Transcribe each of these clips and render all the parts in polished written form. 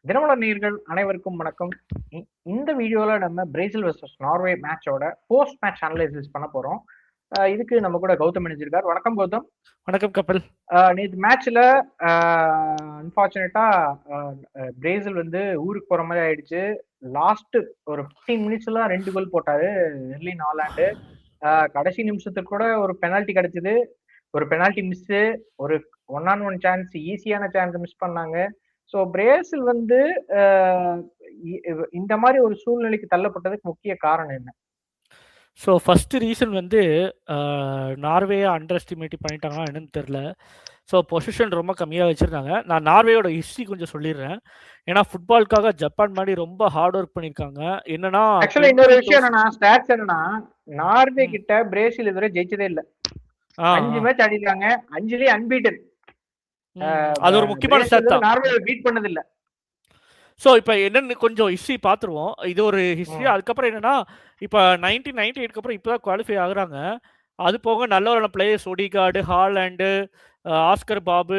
தினமலர் நேயர்கள் அனைவருக்கும் வணக்கம். இந்த வீடியோல நம்ம பிரேசில் வெர்சஸ் நார்வே மேட்சோட போஸ்ட் மேட்ச் அனலைசிஸ் பண்ண போறோம். இதுக்கு நம்ம கூட கௌதம் இணைஞ்சிருக்கார். வணக்கம் கௌதம். வணக்கம் கபில். நேற்று மேட்ச்ல அன்பார்ச்சுனேட்டா பிரேசில் வந்து ஊருக்கு போற மாதிரி ஆயிடுச்சு. லாஸ்ட் ஒரு 15 மினிட்ஸ்ல 2 கோல் போட்டாரு எர்லின் ஹாலாண்டு. கடைசி நிமிஷத்துக்கு கூட ஒரு பெனால்டி கிடைச்சது. ஒரு பெனால்டி மிஸ், ஒரு 1-on-1 சான்ஸ், ஈஸியான சான்ஸ் மிஸ் பண்ணாங்க. ஸோ பிரேசில் வந்து இந்த மாதிரி ஒரு சூழ்நிலைக்கு தள்ளப்பட்டதுக்கு முக்கிய காரணம் என்ன? ஸோ ஃபர்ஸ்ட் ரீசன் வந்து நார்வேயை அண்டர் எஸ்டிமேட் பண்ணிட்டாங்கன்னா என்னன்னு தெரில. ஸோ பொசிஷன் ரொம்ப கம்மியாக வச்சுருந்தாங்க. நான் நார்வேயோட ஹிஸ்ட்ரி கொஞ்சம் சொல்லிடுறேன். ஏன்னா ஃபுட்பாலுக்காக ஜப்பான் மாதிரி ரொம்ப ஹார்ட் ஒர்க் பண்ணியிருக்காங்க. என்னன்னா ஆக்சுவலா இன்னொரு விஷயம் என்னன்னா, ஸ்டாட்ஸ் என்னன்னா, நார்வே கிட்ட பிரேசில் இதுவரை ஜெயிச்சதே இல்லை. 5 மேட்ச் ஆடிருக்காங்க, 5லயே அன்பீட்டன். அது ஒரு முக்கியமான ஸ்டாட் தான். நார்வே பீட் பண்ணது இல்ல. ஸோ இப்போ என்னன்னு கொஞ்சம் ஹிஸ்ட்ரி பார்த்துருவோம். இது ஒரு ஹிஸ்ட்ரி. அதுக்கப்புறம் என்னன்னா, இப்போ 1998 அப்புறம் இப்போ தான் குவாலிஃபை ஆகுறாங்க. அது போக நல்ல ஒரு பிளேயர்ஸ், ஒடிகார்டு, ஹாலாண்டு, ஆஸ்கர் பாபு,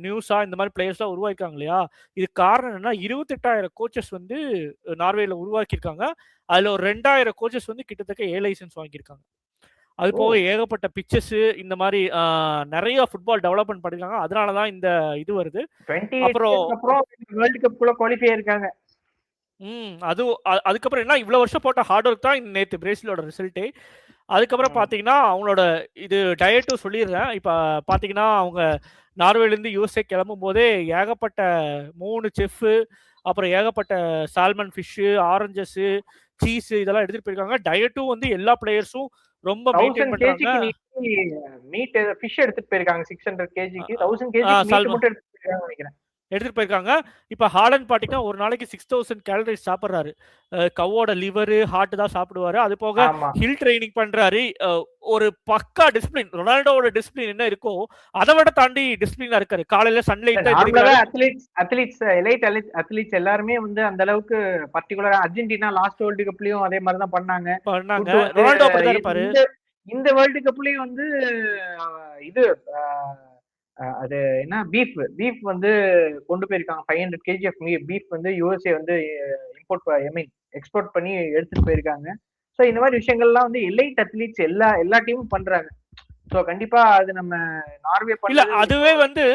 நியூஸா, இந்த மாதிரி பிளேயர்ஸ்லாம் உருவாக்கிருக்காங்க இல்லையா. இது காரணம் என்னன்னா 28,000 கோச்சஸ் வந்து நார்வேல உருவாக்கியிருக்காங்க. அதில் ஒரு 2,000 கோச்சஸ் வந்து கிட்டத்தட்ட A லைசன்ஸ் வாங்கியிருக்காங்க. அது போக ஏகப்பட்ட பிச்சஸ், இந்த மாதிரி நிறைய ஃபுட்பால் டெவலப்மெண்ட் பண்ணிருக்காங்க. அதனால தான் இந்த இது வருது. அப்புறம் வேர்ல்ட் கப் குள்ள குவாலிஃபை ஆயிருக்காங்க. அதுக்கப்புறம் என்ன, இவ்வளவு வருஷம் போட்ட ஹார்ட் ஒர்க் தான் நேற்று பிரேசிலோட ரிசல்ட்டே. அதுக்கப்புறம் பார்த்தீங்கன்னா அவங்களோட இது டயட்டும் சொல்லிடுறேன். இப்போ பார்த்தீங்கன்னா அவங்க நார்வேலேருந்து USA கிளம்பும் போதே ஏகப்பட்ட 3 செஃப்பு, அப்புறம் ஏகப்பட்ட சால்மன் ஃபிஷ்ஷு, ஆரஞ்சஸ்ஸு, சீஸ் இதெல்லாம் எடுத்துட்டு போயிருக்காங்க. டயட்டும் வந்து எல்லா பிளேயர்ஸும் ரொம்ப மெயின்டைன் பண்றாங்க. மீட் ஃபிஷ் எடுத்துட்டு போயிருக்காங்க. 600 kgக்கு 1000 kg மீட் மட்டும் எடுத்துட்டு போயிருக்காங்க நினைக்கிறேன். எடுத்துட்டு போயிருக்காங்க. இப்போ ஹாலண்ட் பாத்தீங்கன்னா ஒரு நாளைக்கு 6000 கேலரிஸ் சாப்பிட்றாரு. கவோட லிவர், ஹார்ட் தான் சாப்பிடுவாரு. அது போக ஹில் ட்ரைனிங் பண்றாரு. ஒரு பக்கா டிசிப்ளின். ரொனால்டோவோட டிசிப்ளின் என்ன இருக்கோ அதை விட தாண்டி டிசிப்ளினா இருக்காரு. காலையில சன்லைட் அத்லீட்ஸ் எல்லாருமே வந்து அந்த அளவுக்கு பர்டிகுலரா அர்ஜென்டினா லாஸ்ட் வேர்ல்டு கப்லயும் அதே மாதிரி தான் பண்ணாங்க. ரொனால்டோ அப்படிதான் இருப்பாரு. இந்த வேர்ல்டு கப்லயும் வந்து இது அது என்ன பீஃப் வந்து கொண்டு போயிருக்காங்க. 500 kg ஆஃப் பீஃப் வந்து USA வந்து எக்ஸ்போர்ட் பண்ணி எடுத்துட்டு போயிருக்காங்க. ஸோ இந்த மாதிரி விஷயங்கள்லாம் வந்து எலைட் அத்லீட்ஸ் எல்லா டீமும் பண்றாங்க. ஸோ கண்டிப்பா அது நம்ம நார்வே இல்ல, அதுவே வந்து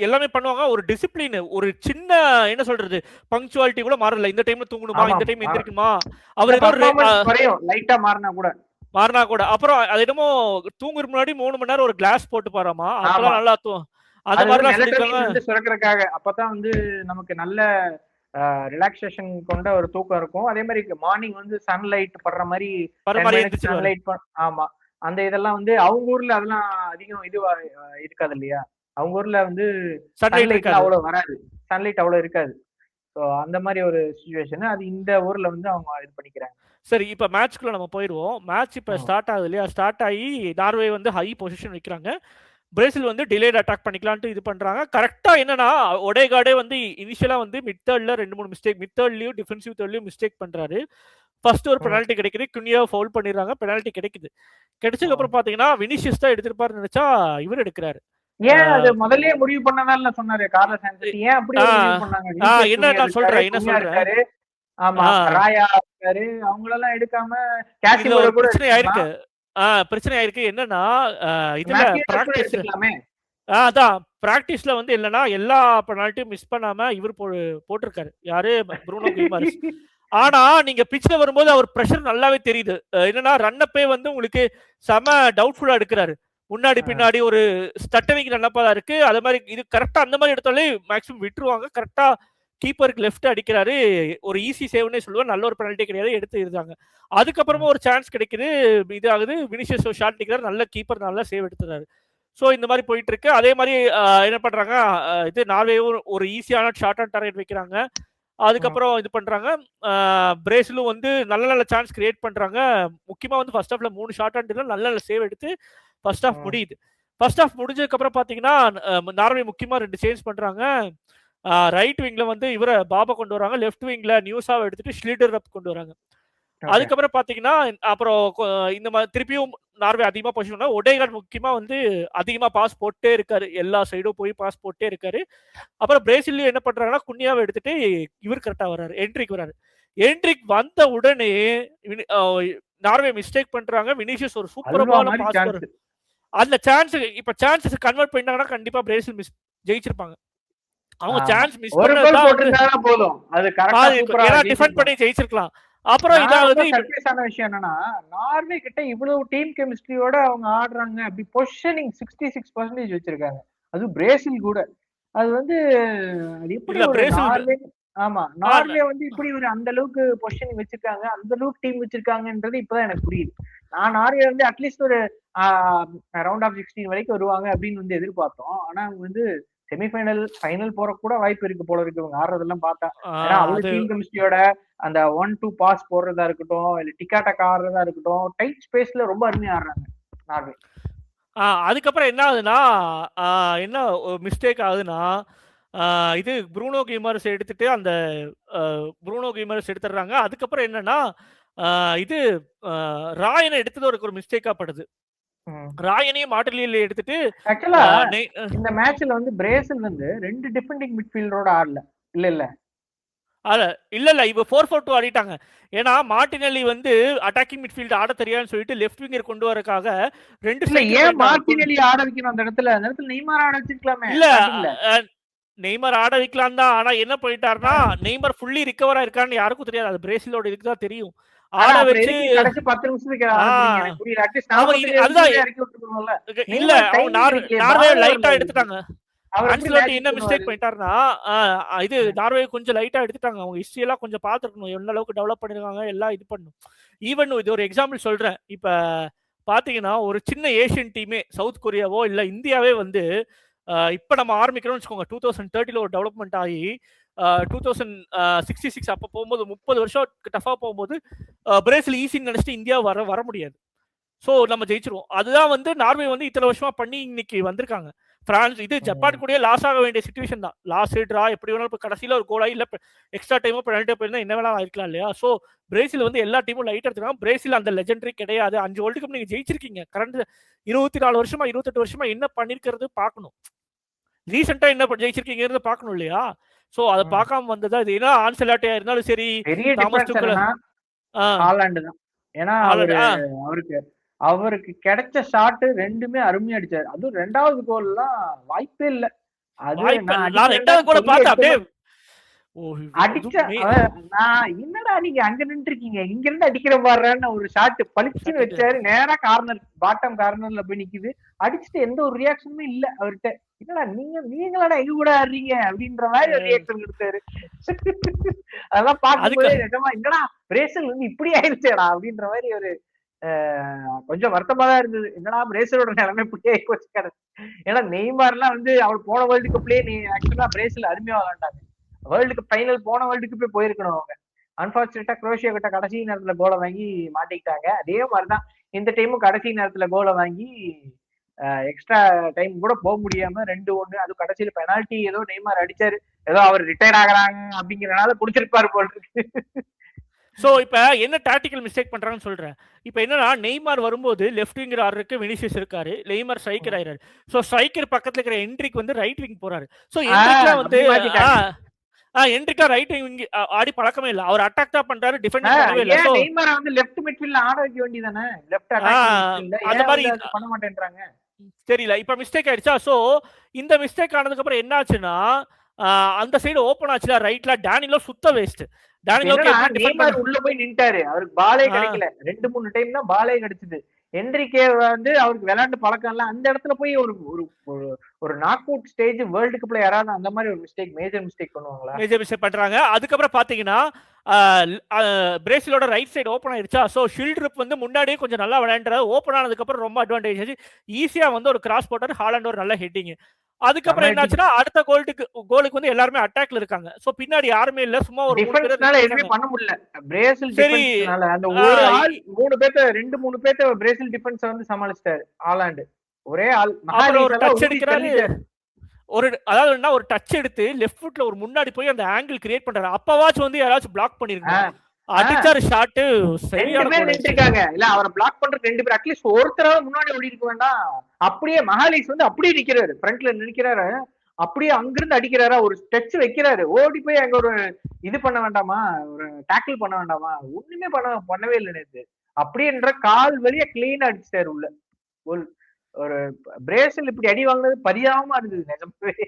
எல்லாமே பண்ணுவாங்க. ஒரு டிசிப்ளின், ஒரு சின்ன என்ன சொல்றது, பங்க்சுவாலிட்டி கூட மாறல. இந்த டைம்ல தூங்கணுமா, இந்த டைம் எந்திரிக்குமா, அவர் ஏதோ லைட்டா மாறினா கூட அப்புறம் அது என்னமோ தூங்குற முன்னாடி 3 மணி நேரம் ஒரு கிளாஸ் போட்டு பாராமா, அப்பதான் நல்லா அந்த மாதிரி சுரக்கிறதுக்காக. அப்பதான் வந்து நமக்கு நல்ல ரிலாக்ஸேஷன் கொண்ட ஒரு தூக்கம் இருக்கும். அதே மாதிரி மார்னிங் வந்து சன்லைட் படுற மாதிரி சன்லைட். ஆமா, அந்த இதெல்லாம் வந்து அவங்க ஊர்ல அதெல்லாம் அதிகம் இதுவா இருக்காது இல்லையா. அவங்க ஊர்ல வந்து சன்லைட் அவ்வளவு வராது, சன்லைட் அவ்வளவு இருக்காது. ஸோ அந்த மாதிரி ஒரு சிச்சுவேஷன் அது இந்த ஊர்ல வந்து அவங்க இது பண்ணிக்கிறாங்க. சரி, இப்போ மேட்ச்க்குள்ள நம்ம போயிடுவோம். மேட்ச் இப்போ ஸ்டார்ட் ஆகுது இல்லையா. ஸ்டார்ட் ஆகி நார்வே வந்து ஹை பொசிஷன் வைக்கிறாங்க. பிரேசில் வந்து டிலேட் அட்டாக் பண்ணிக்கலான்ட்டு இது பண்றாங்க. கரெக்டா என்னன்னா ஒடேகார்டே வந்து இனிஷியலா வந்து மிட் தேர்ட்ல 2-3 மிஸ்டேக், மிட் தேர்ட்லயும் டிஃபென்சிவ் தேர்ட்லயும் மிஸ்டேக் பண்றாரு. ஃபர்ஸ்ட் ஒரு பெனால்ட்டி கிடைக்குது, குனியா ஃபவுல் பண்ணிடுறாங்க, பெனால்ட்டி கிடைக்குது. கிடைச்சதுக்கு அப்புறம் பாத்தீங்கன்னா வினிஷியஸ் தான் எடுத்திருப்பாருன்னு நினைச்சா இவர் எடுக்கிறாரு. ஏன் அது முதல்லயே முடிவு பண்ணதால சொன்னாரு கார்லஸ் ஆன்செலோட்டி. ஏன் அப்படி முடிவு பண்ணாங்க? என்ன நான் சொல்றேன், என்ன சொல்றேன். ஆமா, ராயா இருக்காரு, அவங்கள எல்லாம் எடுக்காம கேசிமோரோ கூட பிரச்சனை ஆயிருக்கு. பிரச்சனை ஆயிருக்கு. என்னன்னா இதுல பிராக்டிஸ் அதான் பிராக்டிஸ்ல வந்து இல்லைன்னா எல்லா பெனால்ட்டியும் மிஸ் பண்ணாம இவர் போட்டிருக்காரு. யாரு, ப்ரூனோ கில்மாரிஸ். ஆனா நீங்க பிச்ல வரும்போது அவர் பிரஷர் நல்லாவே தெரியுது. என்னன்னா ரன்னப்பே வந்து உங்களுக்கு செம டவுட்ஃபுல்லா எடுக்கிறாரு. முன்னாடி பின்னாடி ஒரு ஸ்டட்டரிங் ரன்னப்பா தான் இருக்கு. அது மாதிரி இது கரெக்டா அந்த மாதிரி எடுத்தாலே மேக்ஸிமம் விட்டுருவாங்க. கரெக்டா கீப்பருக்கு லெஃப்ட் அடிக்கிறாரு. ஒரு ஈஸி சேவ்னே சொல்லுவேன். நல்ல ஒரு பெனால்ட்டி கிடையாது, எடுத்து இருந்தாங்க. அதுக்கப்புறமா ஒரு சான்ஸ் கிடைக்குது, இது ஆகுது. வினிஷியஸ் ஷாட் அடிக்கிறாரு, நல்ல கீப்பர் நல்லா சேவ் எடுத்துறாரு. ஸோ இந்த மாதிரி போயிட்டு இருக்கு. அதே மாதிரி என்ன பண்றாங்க, இது நார்வேவும் ஒரு ஈஸியான ஷார்ட் ஆன் டார்கெட் வைக்கிறாங்க. அதுக்கப்புறம் இது பண்றாங்க. பிரேசிலும் வந்து நல்ல நல்ல சான்ஸ் கிரியேட் பண்றாங்க. முக்கியமா வந்து ஃபர்ஸ்ட் ஹாஃப்ல 3 ஷார்ட் ஆன் நல்ல நல்ல சேவ் எடுத்து ஃபர்ஸ்ட் ஹாஃப் முடியுது. ஃபர்ஸ்ட் ஹாஃப் முடிஞ்சதுக்கு அப்புறம் பாத்தீங்கன்னா நார்வே முக்கியமா 2 சேஞ்ச் பண்றாங்க. ரைட் விங்ல வந்து இவரை பாபா கொண்டு வராங்க, லெஃப்ட் விங்ல நியூஸாவை எடுத்துட்டு ஸ்லீடர் ரப் கொண்டு வராங்க. அதுக்கப்புறம் பாத்தீங்கன்னா அப்புறம் இந்த மாதிரி திருப்பியும் நார்வே அதிகமா பொசிஷன். ஒடேகார்ட் முக்கியமா வந்து அதிகமா பாஸ் போட்டே இருக்காரு, எல்லா சைடும் போய் பாஸ் போட்டே இருக்காரு. அப்புறம் பிரேசில் என்ன பண்றாங்கன்னா குன்யாவை எடுத்துட்டு இவர் கரெக்டா வர்றாரு, என்ட்ரிக் வர்றாரு. என்ட்ரிக் வந்த உடனே நார்வே மிஸ்டேக் பண்றாங்க. வினிசியஸ் ஒரு சூப்பரான பாஸ், அந்த சான்ஸ் இப்ப சான்சஸ் கன்வெர்ட் பண்ணிட்டாங்கன்னா கண்டிப்பா பிரேசில் ஜெயிச்சிருப்பாங்க. அவங்க சான்ஸ் மிஸ் பண்ணா போதும், அது கரெக்ட்டா சூப்பரா டிஃபெண்ட் பண்ணி ஜெயிச்சிருக்கலாம். அப்புறம் இதாவது சர்ப்ரைஸான விஷயம் என்னன்னா, நார்வே கிட்ட இவ்வளவு டீம் கெமிஸ்ட்ரியோட அவங்க ஆடுறாங்க. அப்படி பொசிஷனிங் 66% வச்சிருக்காங்க. அது பிரேசில் கூட. அது வந்து அது எப்படி ஒரு நார்வே, ஆமா நார்வே வந்து இப்படி ஒரு அந்த அளவுக்கு பொசிஷனிங் வச்சிருக்காங்க, அந்த அளவுக்கு டீம் வச்சிருக்காங்கன்றது இப்பதான் எனக்கு புரியுது. நான் நார்வே வந்து அட்லீஸ்ட் ஒரு ரவுண்ட் ஆஃப் 16 வரைக்கும் வருவாங்க அப்படின்னு வந்து எதிர்பார்த்தோம். ஆனா அவங்க வந்து செமிஃபைனல் ஃபைனல் போற கூட வாய்ப்பு இருக்கு போல இருக்கு இவங்க ஆடுறதெல்லாம் பார்த்தா. ஏன்னா அவ்வளவு டீம் கெமிஸ்ட்ரியோட அந்த 1-2 பாஸ் போடுறதா இருக்கட்டும், இல்ல டிக்காட்டக்கா ஆடுறதா இருக்கட்டும், டைட் ஸ்பேஸ்ல ரொம்ப அருமையா ஆடுறாங்க நார்வே. அதுக்கப்புறம் என்ன ஆகுதுன்னா, என்ன மிஸ்டேக் ஆகுதுன்னா, இது ப்ரூனோ கீமர்ஸ் எடுத்துட்டு அந்த ப்ரூனோ கீமர்ஸ் எடுத்துடுறாங்க. அதுக்கப்புறம் என்னன்னா இது ராயனை எடுத்தது ஒரு மிஸ்டேக்கா படுது. ராயனையும் மார்டினெல்லி எடுத்துட்டு ஆக்சுவலா இந்த மேட்ச்ல வந்து பிரேசில் வந்து 2 டிஃபெண்டிங் மிட்ஃபீல்டரோட ஆடல. இல்ல இவ 4-4-2 ஆடிட்டாங்க. ஏன்னா மார்டினெல்லி வந்து அட்டாக்கிங் மிட்ஃபீல்ட் ஆட தெரியாதுன்னு சொல்லிட்டு லெஃப்ட் விங்கர் கொண்டு வரக்காக 2 சைடுல ஏன் மார்டினெல்லி ஆட வைக்கணும் அந்த இடத்துல? அந்த இடத்துல நெய்மார் ஆட வச்சிருக்கலாமே. இல்ல நெய்மார் ஆட வைக்கலாம் தான். ஆனா என்ன பண்ணிட்டாருன்னா, நெய்மார் ஃபுல்லி ரிகவரா இருக்கான்னு யாருக்கும் தெரியாது. அது பிரேசிலோட இதுக்கு தான் தெரியும். ஆட வச்சு கடைசி 10 நிமிஷத்துக்கு இல்ல நார்வே லைட்டா எடுத்துட்டாங்க. ஆன்செலோட்டி என்ன மிஸ்டேக் பண்ணிட்டாருன்னா, இது நார்வே கொஞ்சம் லைட்டா எடுத்துட்டாங்க. அவங்க ஹிஸ்டரி எல்லாம் கொஞ்சம் பார்த்துருக்கணும், எந்த அளவுக்கு டெவலப் பண்ணிருக்காங்க எல்லாம் இது பண்ணும். ஈவன் இது ஒரு எக்ஸாம்பிள் சொல்றேன். இப்ப பாத்தீங்கன்னா ஒரு சின்ன ஏசியன் டீமே சவுத் கொரியாவோ இல்ல இந்தியாவே வந்து இப்ப நம்ம ஆரம்பிக்கிறோம்னு வச்சுக்கோங்க. 2030 ஒரு டெவலப்மெண்ட் ஆகி 2066 அப்ப போகும்போது 30 வருஷம் டஃபா போகும்போது பிரேசில் ஈஸின்னு நினைச்சிட்டு இந்தியா வர முடியாது. ஸோ நம்ம ஜெயிச்சிருவோம். அதுதான் வந்து நார்வே வந்து இத்தனை வருஷமா பண்ணி இன்னைக்கு வந்திருக்காங்க. பிரான்ஸ் இது ஜப்பான் கூட லாஸ் ஆக வேண்டிய சிச்சுவேஷன் தான். லாஸ் ட்ரா எப்படி வேணாலும் இப்போ கடைசியில் ஒரு கோலாகி இல்லை எக்ஸ்ட்ரா டைமோ பெனால்ட்டி போயிருந்தா என்ன வேணாலும் ஆயிருக்கலாம் இல்லையா? ஸோ பிரேசில் வந்து எல்லா டீமும் லைட் எடுத்துருக்காங்க. பிரேசில் அந்த லெஜெண்டரி கிடையாது. 5 வேர்ல்டு கப் நீங்க ஜெயிச்சிருக்கீங்க. கரண்ட் 24 வருஷமா 28 வருஷமா என்ன பண்ணிருக்கிறது பார்க்கணும். ரீசெண்டா என்ன ஜெயிச்சிருக்கீங்கிறது பார்க்கணும் இல்லையா? ஸோ அதை பார்க்காம வந்ததா இது. ஏன்னா ஆன்செலாட்டியா இருந்தாலும் சரி, தாமஸ் துக்கல் ஹாலாண்டு தான். ஏன்னா அவருக்கு கிடைச்ச ஷாட் ரெண்டுமே அருமையா அடிச்சாரு. அதுவும் 2வது கோல்லாம் வாய்ப்பே இல்ல. அது நான் 2வது கோல பார்த்தேன் அப்படியே அடிச்ச நான் என்னடா நீங்க அங்க நின்று இருக்கீங்க, இங்க இருந்து அடிக்கிற பாருன்னு ஒரு ஷாட் பளிச்சுன்னு வச்சாரு. நேரா கார்னர் பாட்டம் கார்னர்ல போய் நிக்குது. அடிச்சுட்டு எந்த ஒரு ரியாக்ஷனுமே இல்ல அவர்கிட்ட. என்னடா நீங்களா எங்க கூட ஆடுறீங்க அப்படின்ற மாதிரி ஒரு ரியாக்ஷன் கொடுத்தாரு. அதெல்லாம் பார்க்கும்போது நிஜமா என்னடா பிரேசில் வந்து இப்படி ஆயிடுச்சேடா அப்படின்ற மாதிரி ஒரு கொஞ்சம் வருத்தமா தான் இருந்தது. என்னடா பிரேசிலோட நிலைமை இப்படி ஆகி போச்சு கடை. ஏன்னா நெய்மார்லாம் வந்து அவர் போன வேர்ல்டு கப்லயே ஆக்சுவலா பிரேசில் அருமையா விளையாண்டாங்க. வேர்ல்டு கப் ஃபைனல் போன வேர்ல்டு கப்பே போயிருக்கணும் அவங்க. அன்பார்ச்சுனேட்டா குரோஷியா கிட்ட கடைசி நேரத்துல கோலை வாங்கி மாட்டிக்கிட்டாங்க. அதே மாதிரிதான் இந்த டைமும் கடைசி நேரத்துல கோலை வாங்கி எக்ஸ்ட்ரா டைம் கூட போக முடியாம 2-1. அது கடைசியில பெனால்ட்டி ஏதோ நெய்மார் அடிச்சாரு. ஏதோ அவர் ரிட்டையர் ஆகுறாங்க அப்படிங்கறனால குடிச்சிருப்பாரு போல இருக்கு. சோ இப்ப என்ன டாக்டிக்கல் மிஸ்டேக் பண்றாங்கன்னு சொல்றேன். இப்ப என்னன்னா நெய்மார் வரும்போது லெஃப்ட் விங்கர் ஆடுறதுக்கு வினிசியஸ் இருக்காரு, நெய்மார் ஸ்ட்ரைக்கர் ஆயிராரு. சோ ஸ்ட்ரைக்கர் பக்கத்துல இருக்கிற என்ட்ரிக் வந்து ரைட் விங் போறாரு. சோ என்ட்ரிக்ல வந்து என்ட்ரிக்கா ரைட் விங் ஆடி பழக்கமே இல்ல. அவர் அட்டாக் தான் பண்றாரு, டிஃபெண்ட் பண்ணவே இல்ல. சோ நெய்மார் வந்து லெஃப்ட் மிட்ஃபீல்ட்ல ஆட வைக்க வேண்டியதானே. லெஃப்ட் அட்டாக் அந்த மாதிரி பண்ண மாட்டேன்றாங்க. தெரியல. இப்ப மிஸ்டேக் ஆயிடுச்சா? சோ இந்த மிஸ்டேக் ஆனதுக்கு அப்புறம் என்ன ஆச்சுன்னா அந்த சைடு ஓபன் ஆச்சுல ரைட்ல டானிலோ சுத்த வேஸ்ட். நெய்மார் உள்ள போய் நின்ட்டாரு. அவருக்கு பாலே கிடைக்கல. 2-3 டைம் தான் பாலே கிடைச்சது. என்ட்ரிக்கே வந்து அவருக்கு விளையாண்டு பழக்கம் இல்ல. அந்த இடத்துல போய் ஒரு நாக் அவுட் ஸ்டேஜ் வேர்ல்டு கப்ல யாராவது அந்த மாதிரி ஒரு மிஸ்டேக் மேஜர் மிஸ்டேக் பண்ணுவாங்களா? மேஜர் மிஸ்டேக் பண்றாங்க. அதுக்கப்புறம் பாத்தீங்கன்னா பிரேசிலோட ரைட் சைடு ஓப்பன் ஆயிருச்சா? ஸோ ஷில்ட்ரிப் வந்து முன்னாடியே கொஞ்சம் நல்லா விளையாண்டாரு. ஓப்பன் ஆனதுக்கு அப்புறம் ரொம்ப அட்வான்டேஜ் ஆச்சு. ஈஸியா வந்து ஒரு கிராஸ் போட்டாரு. ஹாலண்ட் ஒரு நல்ல ஹெட்டிங். அதுக்கப்புறம் என்னாச்சுன்னா அடுத்த கோலுக்கு வந்து எல்லாருமே அட்டாக்ல இருக்காங்க. சோ பின்னாடி யாருமே இல்ல. சும்மா ஒரு டிஃபென்ஸ்னால எதுமே பண்ண முடியல. பிரேசில் டிஃபென்ஸ்னால அந்த ஒரு ஆள் 3 பேத்த 2-3 பேத்த பிரேசில் டிஃபென்ஸ் வந்து சமாளிச்சிட்டாரு ஹாலண்ட். ஒரே ஆள் ஒரு டச் எடுக்கறாரு. அதாவது ஒரு டச் எடுத்து லெஃப்ட் ஃபுட்ல ஒரு முன்னாடி போய் அந்த ஆங்கிள் கிரியேட் பண்றாரு. அப்பவாச்சும் வந்து யாராச்சும் பிளாக் பண்ணிருக்காங்க. அடிச்சாரு ஷாட் சரியான கோல் நின்னுட்டாங்க. இல்ல அவரை பிளாக் பண்றதுக்கு 2 பேர் அட்லீஸ்ட் ஒருத்தராவது முன்னாடி ஓடி இருக்க வேண்டாம். அப்படியே மஹாலிஸ் வந்து அப்படியே நிக்கிறாரு, ஃப்ரண்ட்ல நிக்கிறாரு, அப்படியே அங்கிருந்து அடிக்கிறாரா, ஒரு ஸ்டெச் வைக்கிறாரு, ஓடி போய் அங்க ஒரு இது பண்ண வேண்டாமா, ஒரு டேக்கிள் பண்ண வேண்டாமா, ஒண்ணுமே பண்ணவே இல்லை நேத்து. அப்படின்ற கால் வழியா கிளீனா அடிச்சிட்டாரு உள்ள கோல். ஒரு பிரேசில் இப்படி அடி வாங்கினது பரிதாபமா இருந்தது நிஜமாவே.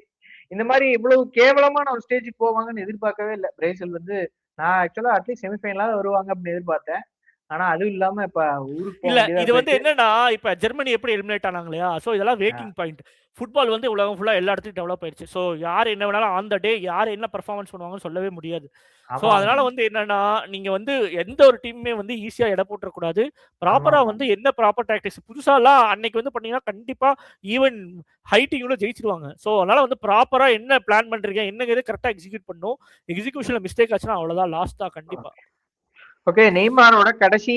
இந்த மாதிரி இவ்வளவு கேவலமான ஒரு ஸ்டேஜுக்கு போவாங்கன்னு எதிர்பார்க்கவே இல்லை பிரேசில் வந்து. நான் ஆக்சுவலா அட்லீஸ்ட் செமிஃபைனலாவது வருவாங்க அப்படின்னு எதிர்பார்த்தேன். ஆனா அதுவும் இல்லாம இப்ப ஊருக்கு இல்ல இது வந்து என்னன்னா இப்ப ஜெர்மனி எப்படி எலிமினேட் ஆனாங்க இல்லையா, சோ இதெல்லாம் வேக்கிங் பாயிண்ட். ஃபுட்பால் வந்து உலகம் ஃபுல்லா எல்லா இடத்துலயும் டெவலப் ஆயிடுச்சு. சோ யார் என்ன வேணாலும் ஆன் த டே யார் என்ன பெர்ஃபார்மன்ஸ் பண்ணுவாங்கன்னு சொல்லவே முடியாது. சோ அதனால வந்து என்னன்னா நீங்க வந்து எந்த ஒரு டீமுமே வந்து ஈஸியா எடை போட்டுறக்கூடாது. ப்ராப்பரா வந்து என்ன ப்ராப்பர் டாக்டிக்ஸ் புதுசாலாம் அன்னைக்கு வந்து பண்ணீங்கன்னா கண்டிப்பா ஈவன் ஹை டீம்ல ஜெயிச்சிருவாங்க. சோ அதனால வந்து ப்ராப்பரா என்ன பிளான் பண்றீங்க என்னங்கிறது கரெக்டா எக்ஸிக்யூட் பண்ணும். எக்ஸிகியூஷன்ல மிஸ்டேக் ஆச்சுன்னா அவ்வளவுதான், லாஸ்ட் தான் கண்டிப்பா. ஓகே, நெய்மாரோட கடைசி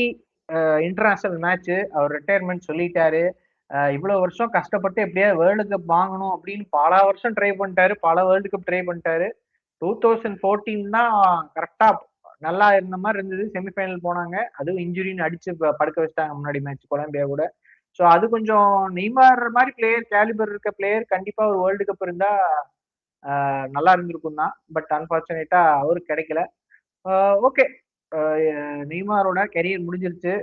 இன்டர்நேஷனல் மேட்ச், அவர் ரிட்டையர்மெண்ட் சொல்லிட்டாரு. இவ்வளவு வருஷம் கஷ்டப்பட்டு எப்படியாவது வேர்ல்டு கப் வாங்கணும் அப்படின்னு பல வருஷம் ட்ரை பண்ணிட்டாரு, பல வேர்ல்டு கப் ட்ரை பண்ணிட்டாரு. 2014 தான் கரெக்டா நல்லா இருந்த மாதிரி இருந்தது, செமிஃபைனல் போனாங்க, அதுவும் இன்ஜுரின்னு அடிச்சு படுக்க வச்சிட்டாங்க முன்னாடி மேட்ச் கொலம்பியா கூட. ஸோ அது கொஞ்சம் நெய்மார் மாதிரி பிளேயர், கேலிபர் இருக்க பிளேயர் கண்டிப்பா ஒரு வேர்ல்டு கப் இருந்தா நல்லா இருந்திருக்கும் தான். பட் அன்பார்ச்சுனேட்டா அவருக்கு கிடைக்கல. ஓகே, நெய்மாரோட கெரியர் முடிஞ்சிருச்சு.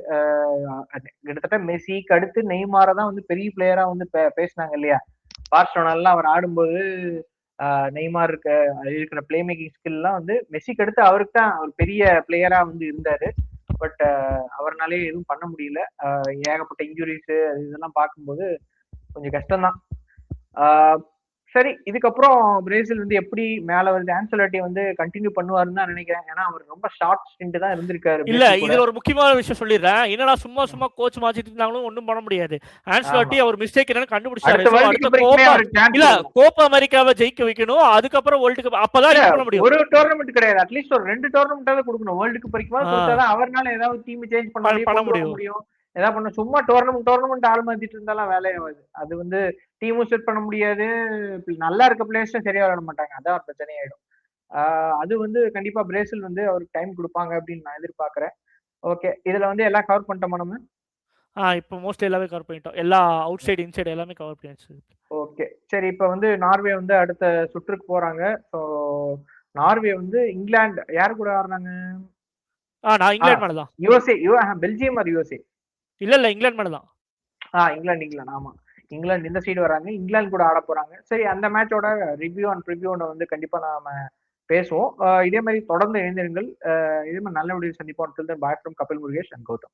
கிட்டத்தட்ட மெஸ்ஸிக்கு அடுத்து நெய்மாரை தான் வந்து பெரிய பிளேயரா வந்து பேசினாங்க இல்லையா. பார்சலோனாலாம் அவர் ஆடும்போது நெய்மார் இருக்கிற பிளே மேக்கிங் ஸ்கில்லாம் வந்து மெஸ்ஸிக்கு அடுத்து அவருக்கு தான் ஒரு பெரிய பிளேயரா வந்து இருந்தாரு. பட் அவர்னாலே எதுவும் பண்ண முடியல. ஏகப்பட்ட இன்ஜுரிஸ் இதெல்லாம் பார்க்கும்போது கொஞ்சம் கஷ்டம்தான். சரி, இதுக்கப்புறம் பிரேசில் வந்து எப்படி மேல வருது, ஆன்செலோட்டி வந்து கண்டினியூ பண்ணுவாருன்னு தான் நினைக்கிறேன். ஏன்னா அவர் ரொம்ப ஷார்ட் ஸ்டிண்ட் தான் இருந்திருக்காரு. இல்ல இதுல ஒரு முக்கியமான விஷயம் சொல்லிடுறேன். என்னடா சும்மா கோச் மாத்திட்டு இருந்தாலும் ஒண்ணும் பண்ண முடியாது. ஆன்செலோட்டி அவர் மிஸ்டேக் என்னன்னு கண்டுபிடிச்சாரு. இல்ல கோப்பா அமெரிக்காவை ஜெயிக்க வைக்கணும், அதுக்கப்புறம் வேர்ல்டு கப் அப்பதான் பண்ண முடியும். ஒரு டோர்னமெண்ட் கிடையாது, அட்லீஸ்ட் ஒரு 2 டோர்னமெண்டாவது கொடுக்கணும். வேர்ல்டு கப் வரைக்கும் கொடுத்தாதான் அவர்னால ஏதாவது டீம் சேஞ்ச் பண்ண முடியும். ஏதாவது பண்ண சும்மா டோர்னமெண்ட் ஆள் மாத்திட்டு இருந்தாலும் வேலையாகாது. அது வந்து டீமும் செட் பண்ண முடியாது, நல்லா இருக்க பிளேயர்ஸும் சரியா விளையாட மாட்டாங்க, அதான் பிரச்சனையாயிடும். அது வந்து கண்டிப்பா பிரேசில் வந்து அவருக்கு டைம் கொடுப்பாங்க அப்படின்னு நான் எதிர்பார்க்கிறேன். ஓகே, இதுல வந்து எல்லாம் கவர் பண்ணிட்டோமா நம்ம? இப்போ மோஸ்ட்லி எல்லாமே கவர் பண்ணிட்டோம், எல்லா அவுட் சைடு இன்சைடு எல்லாமே கவர் பண்ணியாச்சு. ஓகே, சரி, இப்போ வந்து நார்வே வந்து அடுத்த சுற்றுக்கு போறாங்க. ஸோ நார்வே வந்து இங்கிலாந்து யாரு கூட ஆடுறாங்க? நான் இங்கிலாந்து மேல தான். USA, Belgium or USA? இல்ல இங்கிலாந்து மேல தான். இங்கிலாந்து ஆமா, இங்கிலாந்து இந்த சைடு வராங்க, இங்கிலாந்து கூட ஆட போறாங்க. சரி, அந்த மேட்சோட ரிவ்யூ அண்ட் ப்ரிவ்யூனை வந்து கண்டிப்பா நாம பேசுவோம். இதே மாதிரி தொடர்ந்து எழுந்திருங்கள். இதே மாதிரி நல்ல வீடியோ சந்திப்போம். Bye from Kapil Murugesh and Gautham.